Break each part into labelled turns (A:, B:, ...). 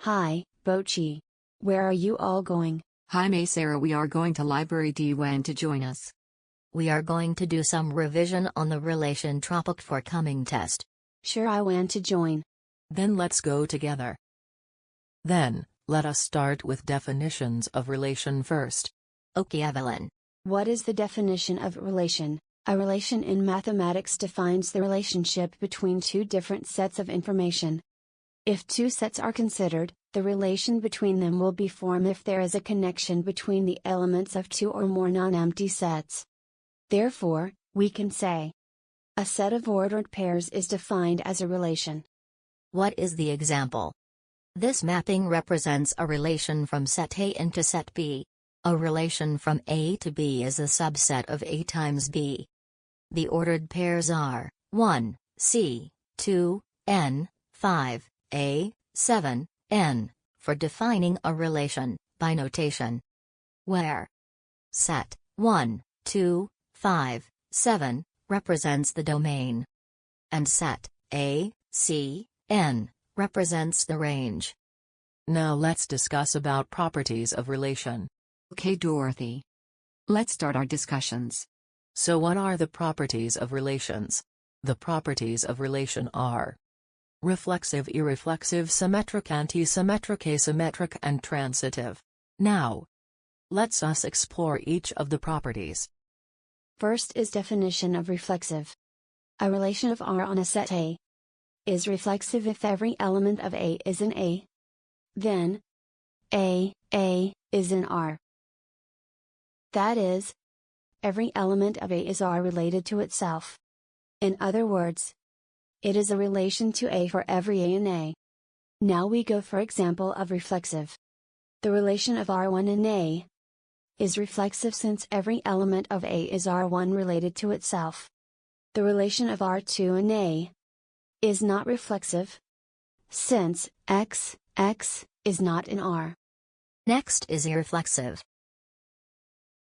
A: Hi, Bochi. Where are you all going?
B: Hi May Sarah, we are going to library. Do you want to join us?
C: We are going to do some revision on the relation topic for coming test.
A: Sure, I want to join.
D: Then let's go together. Then, let us start with definitions of relation first.
C: Okay, Evelyn.
A: What is the definition of relation? A relation in mathematics defines the relationship between two different sets of information. If two sets are considered, the relation between them will be formed if there is a connection between the elements of two or more non-empty sets. Therefore, we can say a set of ordered pairs is defined as a relation.
C: What is the example? This mapping represents a relation from set A into set B. A relation from A to B is a subset of A times B. The ordered pairs are 1, C, 2, N, 5, A, 7, N, for defining a relation, by notation. Where set 1, 2, 5, 7 represents the domain, and set A, C, N represents the range.
D: Now let's discuss about properties of relation.
B: Okay Dorothy. Let's start our discussions.
D: So what are the properties of relations? The properties of relation are reflexive, irreflexive, symmetric, antisymmetric, asymmetric, and transitive. Now, let's us explore each of the properties.
A: First is definition of reflexive. A relation of R on a set A is reflexive if every element of A is in A. Then, A is in R. That is, every element of A is R related to itself. In other words, it is a relation to A for every A in A. Now we go for example of reflexive. The relation of R1 in A is reflexive since every element of A is R1 related to itself. The relation of R2 in A is not reflexive, since X is not in R.
C: Next is irreflexive.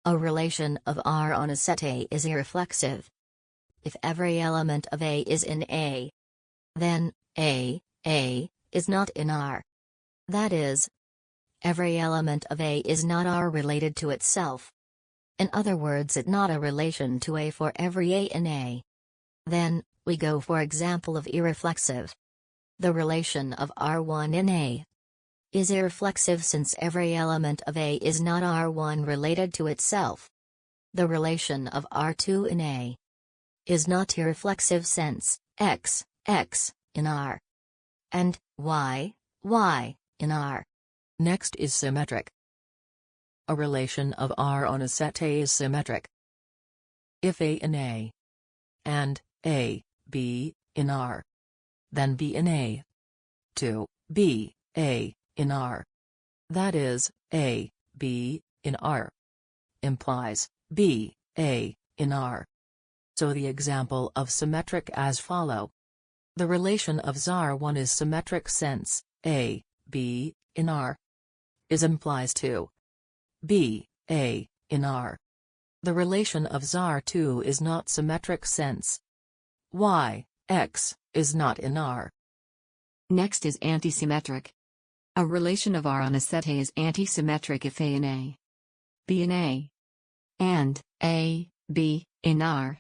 C: A relation of R on a set A is irreflexive if every element of A is in A. Then, A is not in R. That is, every element of A is not R related to itself. In other words, it's not a relation to A for every A in A. Then, we go for example of irreflexive. The relation of R1 in A is irreflexive since every element of A is not R1 related to itself. The relation of R2 in A is not irreflexive since X in R and Y in R.
D: Next is symmetric. A relation of R on a set A is symmetric if A in A and A, B in R, then B in A to B, A in R. That is, A, B in R implies B, A in R. So the example of symmetric as follow. The relation of ZAR1 is symmetric since A, B in R is implies to B, A in R. The relation of ZAR2 is not symmetric since Y, X is not in R.
B: Next is antisymmetric. A relation of R on a set A is antisymmetric if A in A, B in A, and A, B in R.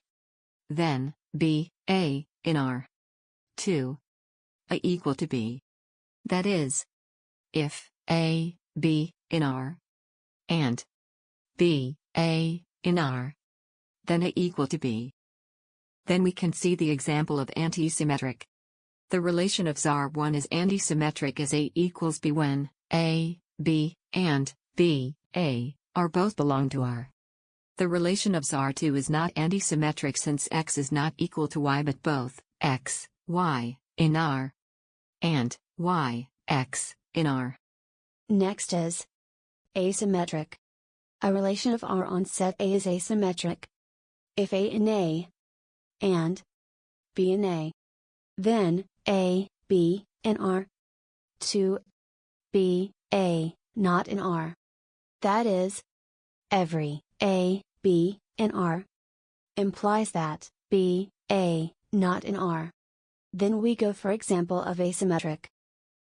B: Then, B, A in R. 2. A equal to B. That is, if A, B in R and B, A in R, then A equal to B. Then we can see the example of antisymmetric. The relation of ZAR1 is antisymmetric as A equals B when A, B, and B, A are both belong to R. The relation of ZAR2 is not antisymmetric since X is not equal to Y but both X, Y in R and Y, X in R.
A: Next is asymmetric. A relation of R on set A is asymmetric if A in A and B in A. Then, A, B in R to B, A not in R. That is, every A, B in R implies that B, A not in R. Then we go for example of asymmetric.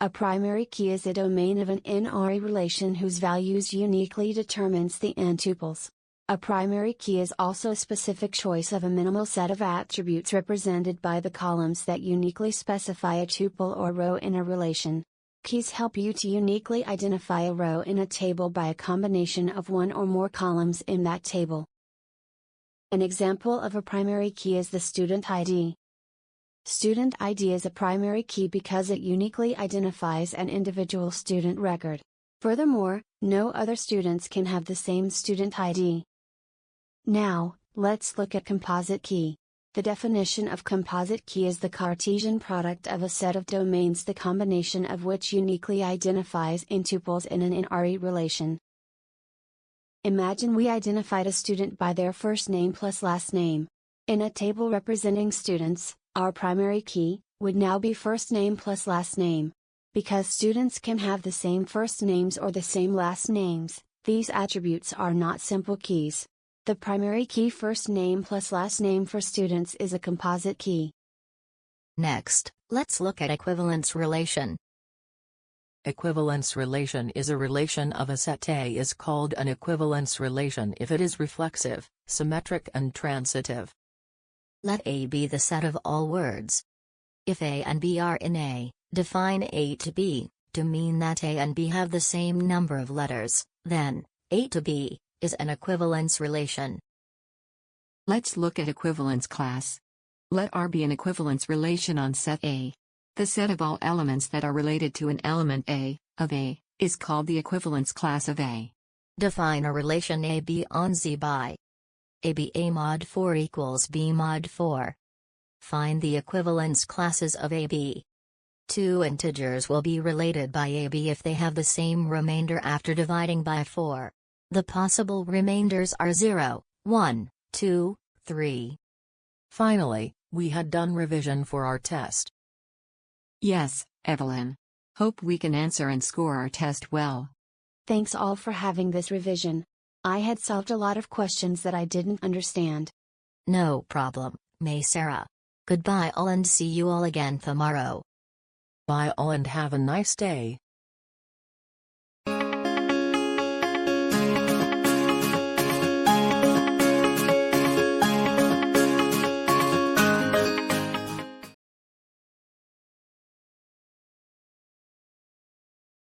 A: A primary key is a domain of an n-ary relation whose values uniquely determines the n tuples. A primary key is also a specific choice of a minimal set of attributes represented by the columns that uniquely specify a tuple or row in a relation. Keys help you to uniquely identify a row in a table by a combination of one or more columns in that table. An example of a primary key is the student ID. Student ID is a primary key because it uniquely identifies an individual student record. Furthermore, no other students can have the same student ID. Now, let's look at composite key. The definition of composite key is the Cartesian product of a set of domains, the combination of which uniquely identifies n tuples in an n-ary relation. Imagine we identified a student by their first name plus last name. In a table representing students, our primary key would now be first name plus last name. Because students can have the same first names or the same last names, these attributes are not simple keys. The primary key first name plus last name for students is a composite key.
C: Next, let's look at equivalence relation.
D: Equivalence relation is a relation of a set A is called an equivalence relation if it is reflexive, symmetric and transitive.
C: Let A be the set of all words. If A and B are in A, define A to B, to mean that A and B have the same number of letters, then, A to B is an equivalence relation.
B: Let's look at equivalence class. Let R be an equivalence relation on set A. The set of all elements that are related to an element A, of A, is called the equivalence class of A.
C: Define a relation AB on Z by AB A mod 4 equals B mod 4. Find the equivalence classes of AB. Two integers will be related by AB if they have the same remainder after dividing by 4. The possible remainders are 0, 1, 2, 3.
D: Finally, we had done revision for our test.
B: Yes, Evelyn. Hope we can answer and score our test well.
A: Thanks all for having this revision. I had solved a lot of questions that I didn't understand.
C: No problem, May Sarah. Goodbye all and see you all again tomorrow.
D: Bye all and have a nice day.